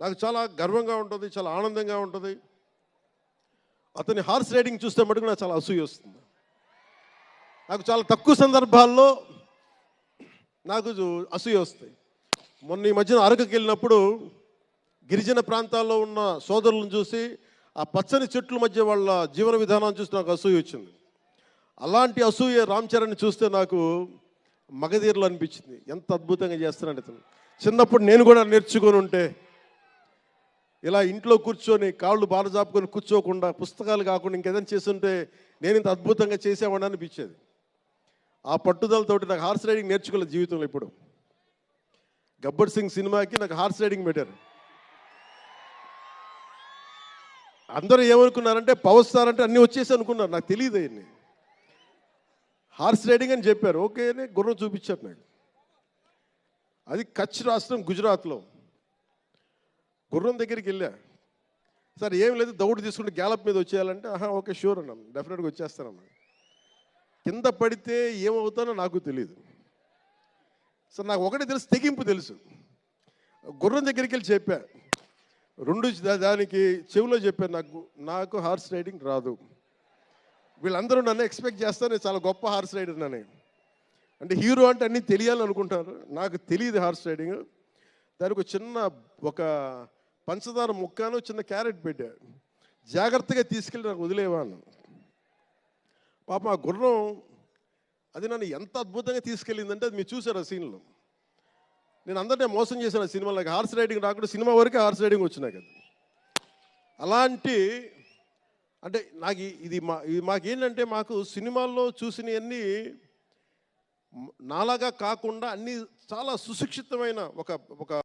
నాకు చాలా గర్వంగా ఉంటుంది, చాలా ఆనందంగా ఉంటుంది. అతని హార్స్ రైడింగ్ చూస్తే మటుకు నాకు చాలా అసూయ వస్తుంది. నాకు చాలా తక్కువ సందర్భాల్లో నాకు అసూయ వస్తాయి. మొన్న ఈ మధ్యన అరకుకి వెళ్ళినప్పుడు గిరిజన ప్రాంతాల్లో ఉన్న సోదరులను చూసి ఆ పచ్చని చెట్ల మధ్య వాళ్ళ జీవన విధానాన్ని చూసి నాకు అసూయ వచ్చింది. అలాంటి అసూయ రామ్ చరణ్ చూస్తే నాకు మగధీరలు అనిపించింది. ఎంత అద్భుతంగా చేస్తున్నాడు ఇతను. చిన్నప్పుడు నేను కూడా నేర్చుకొని ఉంటే ఇలా ఇంట్లో కూర్చొని కాళ్ళు బారజాపుకొని కూర్చోకుండా, పుస్తకాలు కాకుండా ఇంకేదైనా చేస్తుంటే నేను ఇంత అద్భుతంగా చేసేవాడిని అనిపించేది. ఆ పట్టుదలతోటి నాకు హార్స్ రైడింగ్ నేర్చుకోలేదు జీవితంలో. ఇప్పుడు గబ్బర్ సింగ్ సినిమాకి నాకు హార్స్ రైడింగ్ పెట్టారు. అందరూ ఏమనుకున్నారంటే పవర్ స్టార్ అంటే అన్నీ వచ్చేసి అనుకున్నారు. నాకు తెలియదు అవన్నీ. హార్స్ రైడింగ్ అని చెప్పారు. ఓకే అని గుర్రం చూపించారు నాకు. అది కచ్ రాష్ట్రం గుజరాత్లో. గుర్రం దగ్గరికి వెళ్ళా. సార్ ఏం లేదు, దౌడు తీసుకుంటే గ్యాలప్ మీద వచ్చేయాలంటే ఓకే షూర్ అన్నాం, డెఫినెట్గా వచ్చేస్తానన్నా. కింద పడితే ఏమవుతానో నాకు తెలియదు. సార్ నాకు ఒకటి తెలుసు, తెగింపు తెలుసు. గుర్రం దగ్గరికి వెళ్ళి చెప్పా, దానికి చెవిలో చెప్పాను, నాకు హార్స్ రైడింగ్ రాదు. వీళ్ళందరూ నన్ను ఎక్స్పెక్ట్ చేస్తారు చాలా గొప్ప హార్స్ రైడర్ అని. అంటే హీరో అంటే అన్నీ తెలియాలనుకుంటారు. నాకు తెలియదు హార్స్ రైడింగ్. దానికి ఒక చిన్న పంచదార ముక్కను చిన్న క్యారెట్ పెట్టా. జాగ్రత్తగా తీసుకెళ్ళి నాకు వదిలేవాను. పాపం ఆ గుర్రం అది నన్ను ఎంత అద్భుతంగా తీసుకెళ్ళిందంటే అది మీరు చూసారు ఆ సీన్లో. నేను అందరినీ మోసం చేశాను ఆ సినిమాలో. నాకు హార్స్ రైడింగ్ రాకుండా సినిమా వరకే హార్స్ రైడింగ్ వచ్చి నాకు అది. అలాంటి అంటే నాకు ఇది మాకేంటంటే మాకు సినిమాల్లో చూసినవన్నీ నాలాగా కాకుండా అన్నీ చాలా సుశిక్షితమైన ఒక